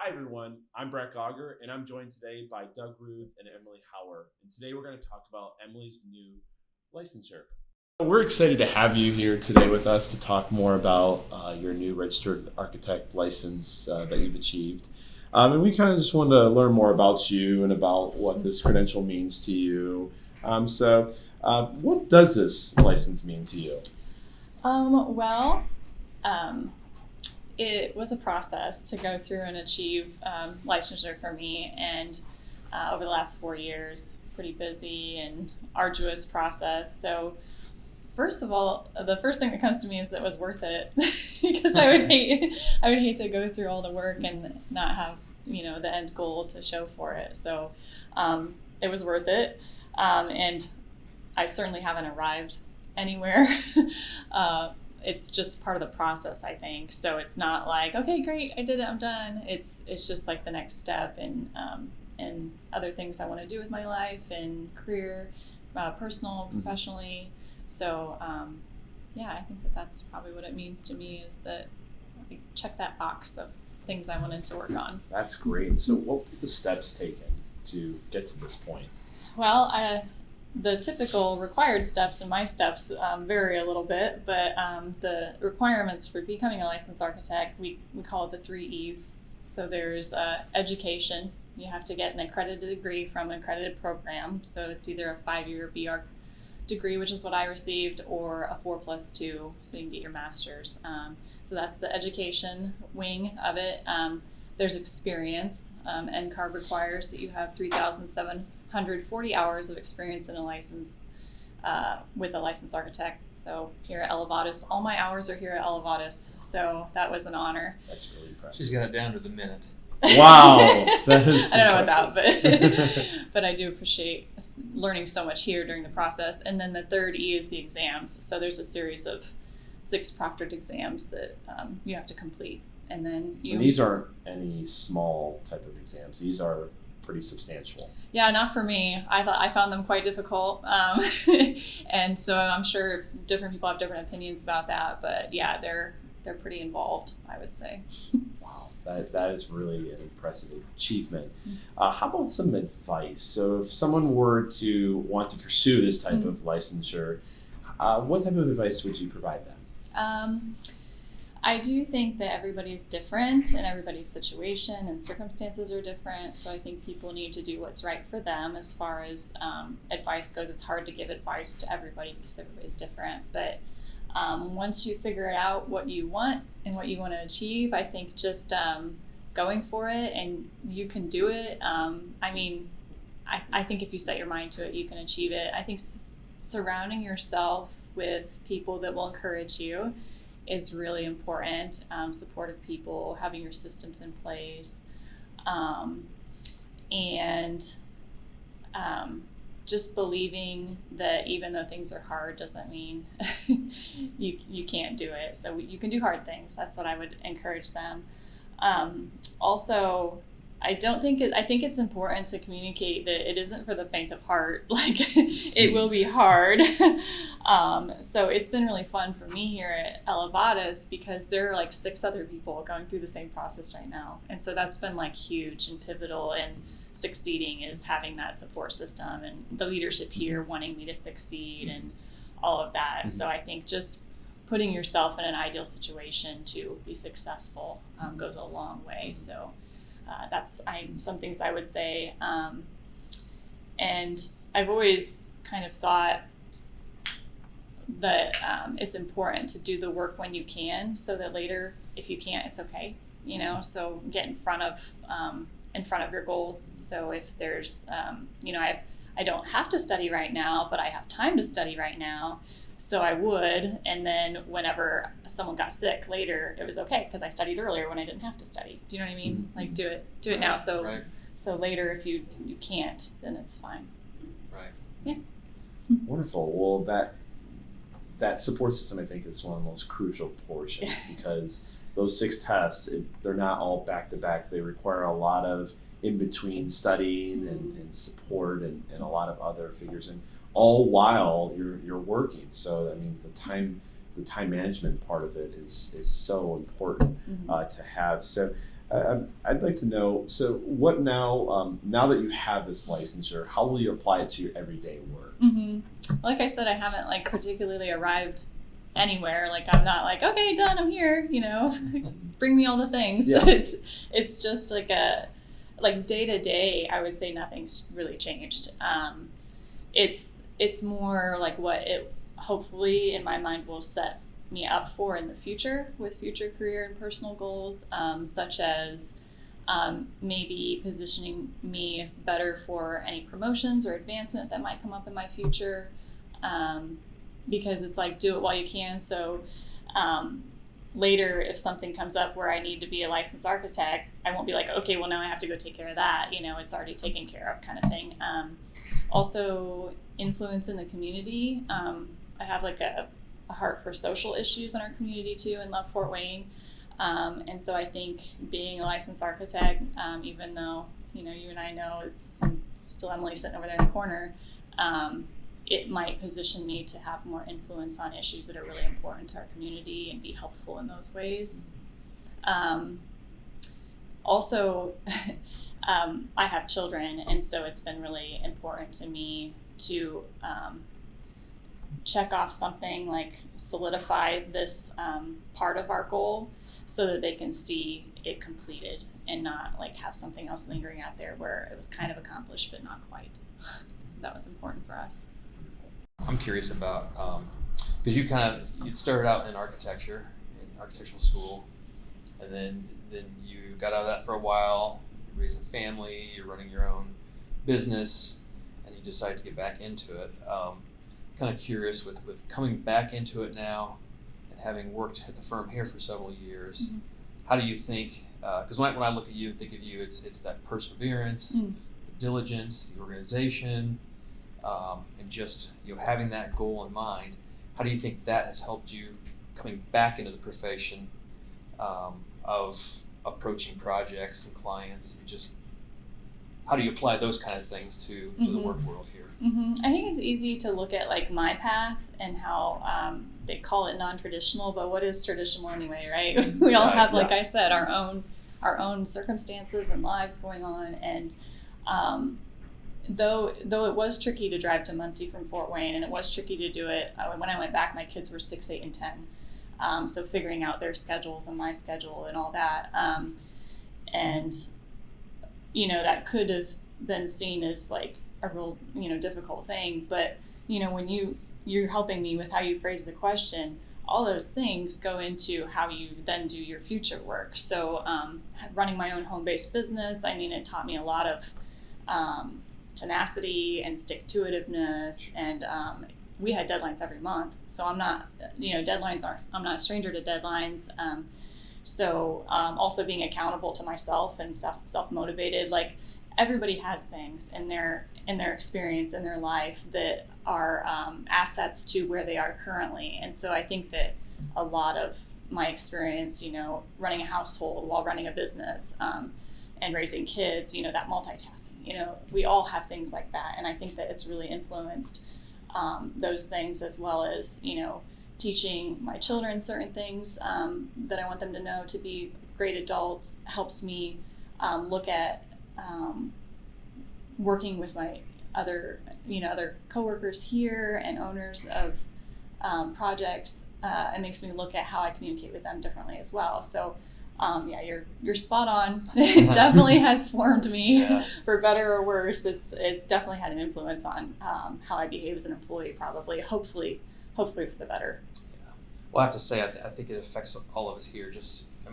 Hi everyone, I'm Brett Gogger and I'm joined today by Doug Ruth and Emily Hauer. And today we're going to talk about Emily's new licensure. We're excited to have you here today with us to talk more about your new registered architect license that you've achieved. And we kind of just wanted to learn more about you and about what this credential means to you. What does this license mean to you? It was a process to go through and achieve licensure for me, and over the last 4 years, pretty busy and arduous process. So first of all, the first thing that comes to me is that it was worth it because I would hate to go through all the work and not have, the end goal to show for it. So it was worth it. And I certainly haven't arrived anywhere. It's just part of the process, I think. So it's not like, okay, great, I did it, I'm done. It's just like the next step and other things I want to do with my life and career, personal, professionally. So I think that's probably what it means to me, is that I check that box of things I wanted to work on. That's great. So what were the steps taken to get to this point? Well, the typical required steps and my steps vary a little bit, but the requirements for becoming a licensed architect, we call it the 3 E's. So there's education. You have to get an accredited degree from an accredited program. So it's either a 5-year BArch degree, which is what I received, or a 4+2, so you can get your master's. So that's the education wing of it. There's experience. NCARB requires that you have 3,740 hours of experience in a license with a licensed architect. So here at Elevatus, all my hours are here at Elevatus. So that was an honor. That's really impressive. She's got it down to the minute. Wow. That is I don't know about that, but I do appreciate learning so much here during the process. And then the 3rd E is the exams. So there's a series of 6 proctored exams that you have to complete. And then And these aren't any small type of exams. These are pretty substantial. Yeah, not for me. I found them quite difficult, and so I'm sure different people have different opinions about that. But yeah, they're pretty involved, I would say. Wow, that is really an impressive achievement. How about some advice? So if someone were to want to pursue this type of licensure, what type of advice would you provide them? I do think that everybody's different and everybody's situation and circumstances are different. So I think people need to do what's right for them as far as advice goes. It's hard to give advice to everybody because everybody's different. But once you figure out what you want and what you want to achieve, I think just going for it, and you can do it. I think if you set your mind to it, you can achieve it. I think surrounding yourself with people that will encourage you is really important. Supportive people, having your systems in place, and just believing that even though things are hard doesn't mean you can't do it. So you can do hard things. That's what I would encourage them. Also, I think it's important to communicate that it isn't for the faint of heart. Like, it will be hard. So it's been really fun for me here at Elevatus because there are like 6 other people going through the same process right now. And so that's been like huge and pivotal in succeeding, is having that support system and the leadership here wanting me to succeed and all of that. Mm-hmm. So I think just putting yourself in an ideal situation to be successful goes a long way. So that's some things I would say. And I've always kind of thought that it's important to do the work when you can, so that later, if you can't, it's okay. So get in front of your goals. So if there's, I don't have to study right now, but I have time to study right now. So I would, and then whenever someone got sick later, it was okay because I studied earlier when I didn't have to study. Do you know what I mean? Mm-hmm. Like do it now. So So later, if you can't, then it's fine. Right. Yeah. Wonderful. Well, that support system, I think, is one of the most crucial portions because those 6 tests, they're not all back to back. They require a lot of in between studying and support and a lot of other figures, and all while you're working. So I mean, the time management part of it is so important to have. So I'd like to know, so what now, now that you have this licensure, how will you apply it to your everyday work? Mm-hmm. Like I said, I haven't like particularly arrived anywhere. Like I'm not like, okay, done, I'm here, bring me all the things. Yeah. It's just like day to day, I would say nothing's really changed. It's more like what it hopefully in my mind will set me up for in the future with future career and personal goals, such as maybe positioning me better for any promotions or advancement that might come up in my future, because it's like do it while you can. So later, if something comes up where I need to be a licensed architect, I won't be like, okay, well now I have to go take care of that. It's already taken care of kind of thing. Also, influence in the community. I have like a heart for social issues in our community too, and love Fort Wayne. And so I think being a licensed architect, even though, you and I know it's still Emily sitting over there in the corner, it might position me to have more influence on issues that are really important to our community and be helpful in those ways. Also, I have children, and so it's been really important to me to check off something, like solidify this part of our goal so that they can see it completed and not like have something else lingering out there where it was kind of accomplished but not quite. That was important for us. I'm curious about, because you started out in architecture, in architectural school, and then you got out of that for a while, you raised a family, you're running your own business, and you decided to get back into it. Kind of curious with coming back into it now and having worked at the firm here for several years, mm-hmm. How do you think, because when I look at you and think of you, it's that perseverance, the diligence, the organization, and just having that goal in mind. How do you think that has helped you coming back into the profession of approaching projects and clients, and just how do you apply those kind of things to the work world here? Mm-hmm. I think it's easy to look at like my path and how they call it non-traditional, but what is traditional anyway, right? We all have, like I said, our own circumstances and lives going on, and though it was tricky to drive to Muncie from Fort Wayne, and it was tricky to do it when I went back, my kids were 6, 8, and 10, so figuring out their schedules and my schedule and all that, and that could have been seen as like a real difficult thing, but when you're helping me with how you phrase the question, all those things go into how you then do your future work. So running my own home-based business, it taught me a lot of tenacity and stick-to-itiveness, and we had deadlines every month, so I'm not I'm not a stranger to deadlines. So also being accountable to myself and self-motivated, like everybody has things in their experience in their life that are assets to where they are currently. And so I think that a lot of my experience, running a household while running a business and raising kids, that multitasking, we all have things like that. And I think that it's really influenced those things, as well as, teaching my children certain things that I want them to know to be great adults helps me look at working with my other coworkers here and owners of projects. It makes me look at how I communicate with them differently as well. So you're spot on. It definitely has formed me for better or worse. It definitely had an influence on how I behave as an employee, probably, hopefully for the better. Yeah. Well, I have to say, I think it affects all of us here.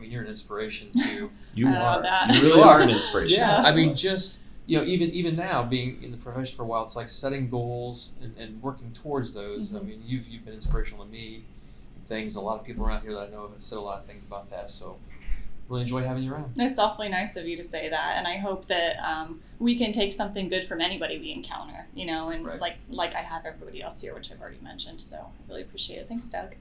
You're an inspiration to. You are. That. You really are an inspiration. Yeah. Just even now being in the profession for a while, it's like setting goals and working towards those. Mm-hmm. You've been inspirational to me. Things. A lot of people around here that I know have said a lot of things about that. So. Really enjoy having you around. It's awfully nice of you to say that, and I hope that we can take something good from anybody we encounter, and right. like I have everybody else here, which I've already mentioned. So I really appreciate it. Thanks, Doug.